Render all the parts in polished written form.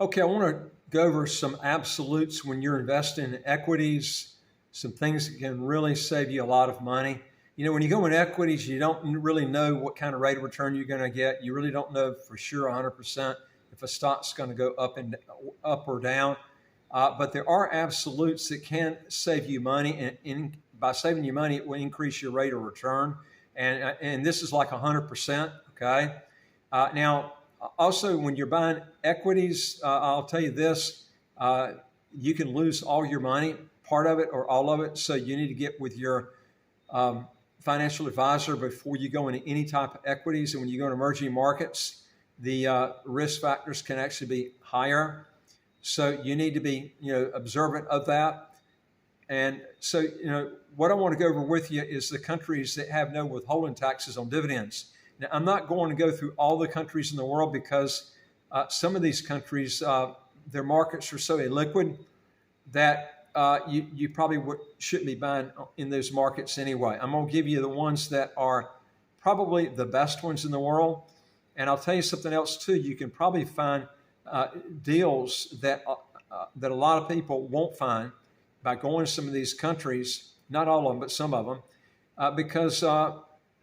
Okay, I want to go over some absolutes when you're investing in equities, some things that can really save you a lot of money. You know, when you go in equities, you don't really know what kind of rate of return you're going to get. You really don't know for sure 100% if a stock's going to go up or down. But there are absolutes that can save you money, and by saving you money, it will increase your rate of return. And this is like 100%. Okay. Now, also, when you're buying equities, I'll tell you this: you can lose all your money, part of it or all of it. So you need to get with your financial advisor before you go into any type of equities. And when you go to emerging markets, the risk factors can actually be higher. So you need to be, observant of that. And so, what I want to go over with you is the countries that have no withholding taxes on dividends. Now, I'm not going to go through all the countries in the world because some of these countries, their markets are so illiquid that you probably shouldn't be buying in those markets anyway. I'm going to give you the ones that are probably the best ones in the world. And I'll tell you something else too. You can probably find deals that a lot of people won't find by going to some of these countries, not all of them, but some of them, because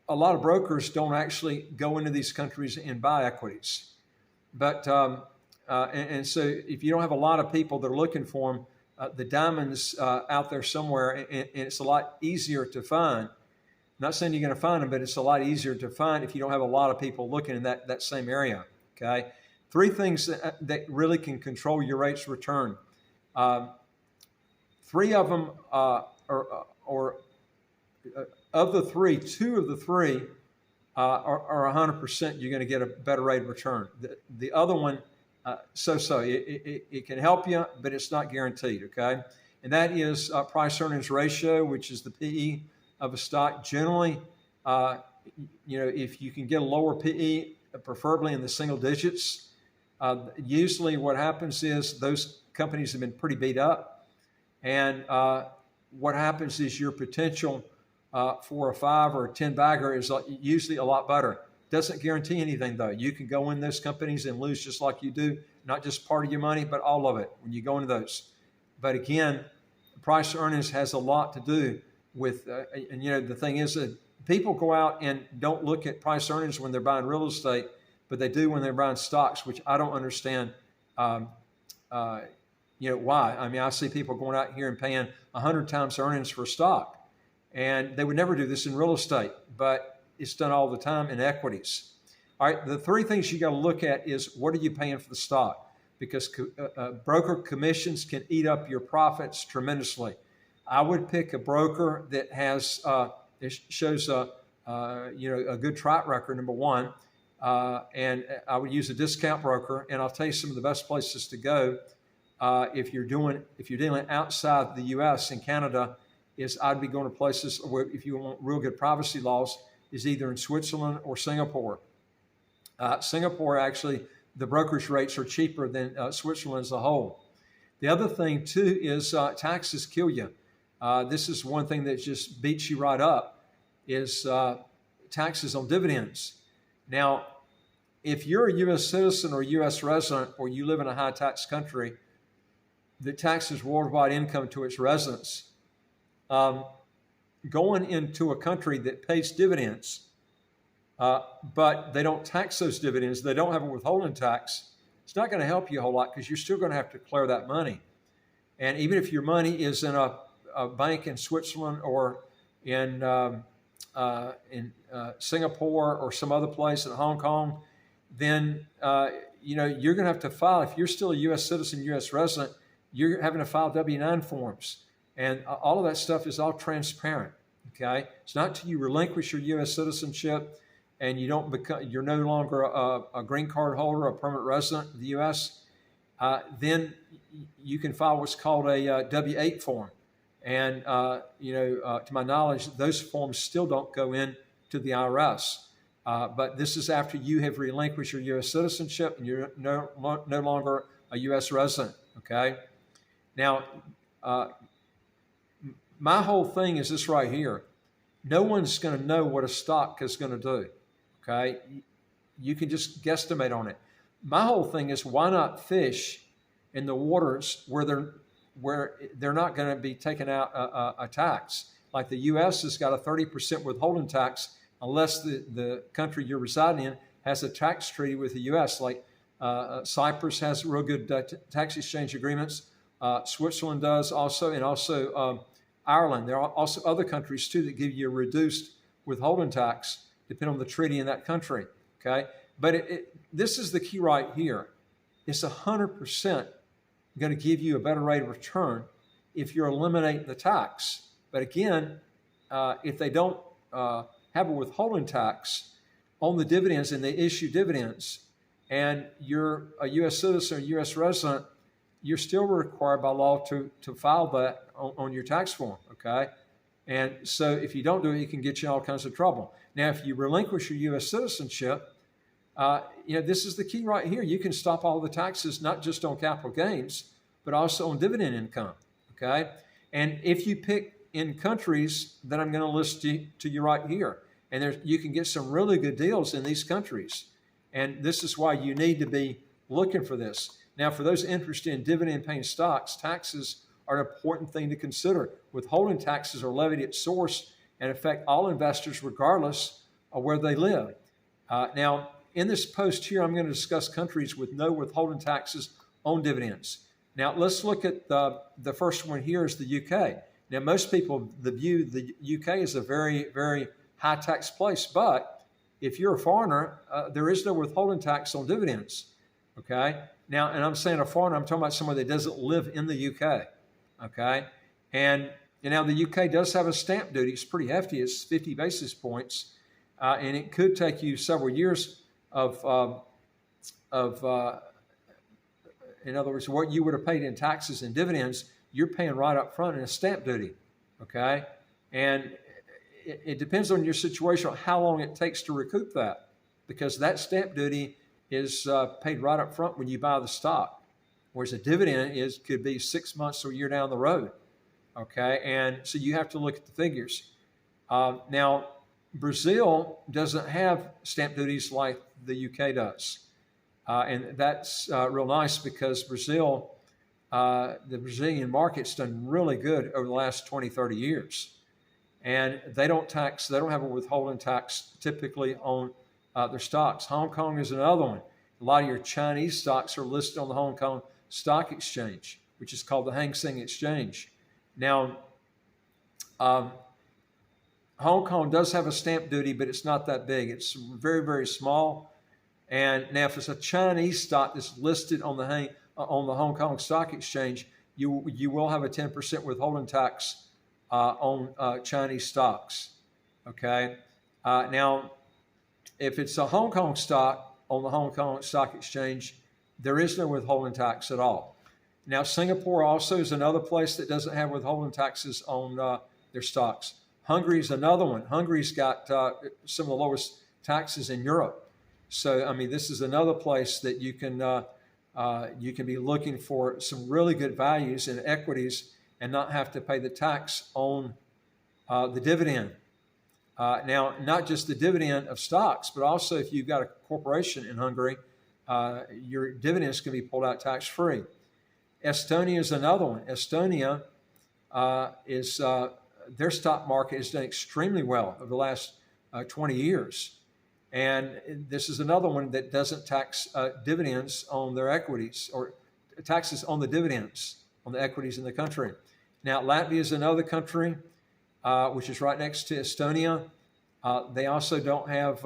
a lot of brokers don't actually go into these countries and buy equities. But and so if you don't have a lot of people that are looking for them, the diamond's out there somewhere, and it's a lot easier to find. Not saying you're going to find them, but it's a lot easier to find if you don't have a lot of people looking in that same area. Okay, three things that really can control your rates of return. Three of them of the three, two of the three are 100%. You're going to get a better rate of return. The other one, so. It can help you, but it's not guaranteed. Okay, and that is price earnings ratio, which is the PE of a stock. Generally, if you can get a lower PE, preferably in the single digits, usually what happens is those companies have been pretty beat up, and what happens is your potential for a 5 or a 10 bagger is usually a lot better. Doesn't guarantee anything though. You can go in those companies and lose just like you do, not just part of your money, but all of it when you go into those. But again, price earnings has a lot to do with, the thing is that people go out and don't look at price earnings when they're buying real estate, but they do when they're buying stocks, which I don't understand. Why? I mean, I see people going out here and paying 100 times earnings for a stock. And they would never do this in real estate, but it's done all the time in equities. All right, the three things you got to look at is what are you paying for the stock? Because broker commissions can eat up your profits tremendously. I would pick a broker that has shows a good track record, number one, and I would use a discount broker. And I'll tell you some of the best places to go if you're dealing outside the U.S. and Canada. Is I'd be going to places where, if you want real good privacy laws, is either in Switzerland or Singapore. Singapore, actually, the brokerage rates are cheaper than Switzerland as a whole. The other thing, too, is taxes kill you. This is one thing that just beats you right up, is taxes on dividends. Now, if you're a U.S. citizen or U.S. resident, or you live in a high-tax country that taxes worldwide income to its residents, going into a country that pays dividends, but they don't tax those dividends, they don't have a withholding tax, it's not going to help you a whole lot because you're still going to have to declare that money. And even if your money is in a bank in Switzerland or in Singapore or some other place in Hong Kong, then you're going to have to file. If you're still a U.S. citizen, U.S. resident, you're having to file W-9 forms. And all of that stuff is all transparent, okay? It's not until you relinquish your U.S. citizenship and you're no longer a green card holder, a permanent resident of the U.S., then you can file what's called a W-8 form. And, to my knowledge, those forms still don't go in to the IRS. But this is after you have relinquished your U.S. citizenship and you're no longer a U.S. resident, okay? Now, my whole thing is this right here. No one's going to know what a stock is going to do, okay? You can just guesstimate on it. My whole thing is, why not fish in the waters where they're not going to be taking out a tax. Like the U.S. has got a 30% withholding tax unless the country you're residing in has a tax treaty with the U.S. Like Cyprus has real good tax exchange agreements. Switzerland does also, and also Ireland. There are also other countries too that give you a reduced withholding tax depending on the treaty in that country. Okay, but this is the key right here. It's 100% going to give you a better rate of return if you're eliminating the tax. But again, if they don't have a withholding tax on the dividends and they issue dividends, and you're a U.S. citizen or U.S. resident, you're still required by law to file that on your tax form, okay? And so if you don't do it, it can get you in all kinds of trouble. Now, if you relinquish your U.S. citizenship, this is the key right here. You can stop all the taxes, not just on capital gains, but also on dividend income, okay? And if you pick in countries that I'm going to list to you right here, and you can get some really good deals in these countries. And this is why you need to be looking for this. Now, for those interested in dividend-paying stocks, taxes are an important thing to consider. Withholding taxes are levied at source and affect all investors regardless of where they live. Now, in this post here, I'm going to discuss countries with no withholding taxes on dividends. Now, let's look at the first one here is the UK. Now, most people view the UK as a very, very high tax place, but if you're a foreigner, there is no withholding tax on dividends, okay? Now, and I'm saying a foreigner, I'm talking about someone that doesn't live in the UK, okay? And now the UK does have a stamp duty. It's pretty hefty. It's 50 basis points, and it could take you several years of in other words, what you would have paid in taxes and dividends, you're paying right up front in a stamp duty, okay? And it depends on your situation, on how long it takes to recoup that, because that stamp duty is paid right up front when you buy the stock, whereas a dividend could be 6 months or a year down the road, okay? And so you have to look at the figures. Now, Brazil doesn't have stamp duties like the UK does, and that's real nice because Brazil, the Brazilian market's done really good over the last 20, 30 years. And they don't have a withholding tax typically on their stocks. Hong Kong is another one. A lot of your Chinese stocks are listed on the Hong Kong Stock Exchange, which is called the Hang Seng Exchange. Now, Hong Kong does have a stamp duty, but it's not that big. It's very, very small. And now, if it's a Chinese stock that's listed on the Hong Kong Stock Exchange, you will have a 10% withholding tax on Chinese stocks, okay? Now, if it's a Hong Kong stock on the Hong Kong Stock Exchange, there is no withholding tax at all. Now, Singapore also is another place that doesn't have withholding taxes on their stocks. Hungary is another one. Hungary's got some of the lowest taxes in Europe. So, I mean, this is another place that you can be looking for some really good values in equities and not have to pay the tax on the dividend. Now, not just the dividend of stocks, but also if you've got a corporation in Hungary, your dividends can be pulled out tax-free. Estonia is another one. Estonia their stock market has done extremely well over the last 20 years. And this is another one that doesn't tax dividends on their equities, or taxes on the dividends on the equities in the country. Now, Latvia is another country, which is right next to Estonia. They also don't have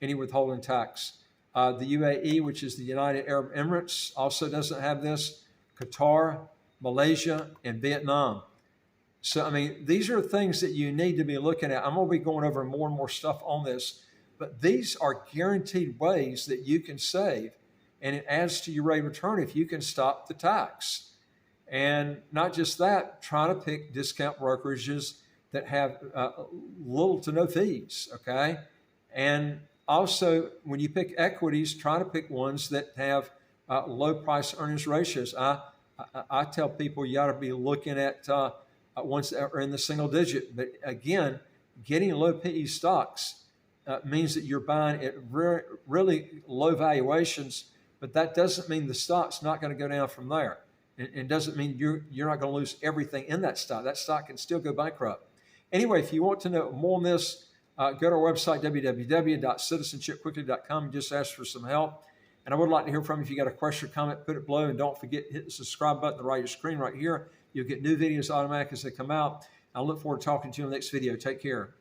any withholding tax. The UAE, which is the United Arab Emirates, also doesn't have this. Qatar, Malaysia, and Vietnam. So, I mean, these are things that you need to be looking at. I'm going to be going over more and more stuff on this, but these are guaranteed ways that you can save, and it adds to your rate of return if you can stop the tax. And not just that, try to pick discount brokerages that have little to no fees, okay? And also, when you pick equities, try to pick ones that have low price earnings ratios. I tell people you ought to be looking at ones that are in the single digit. But again, getting low PE stocks means that you're buying at really low valuations, but that doesn't mean the stock's not going to go down from there. And doesn't mean you're not going to lose everything in that stock. That stock can still go bankrupt. Anyway, if you want to know more on this, go to our website, www.citizenshipquickly.com, and just ask for some help. And I would like to hear from you. If you got a question or comment, put it below. And don't forget, hit the subscribe button on the right of your screen right here. You'll get new videos automatically as they come out. I look forward to talking to you in the next video. Take care.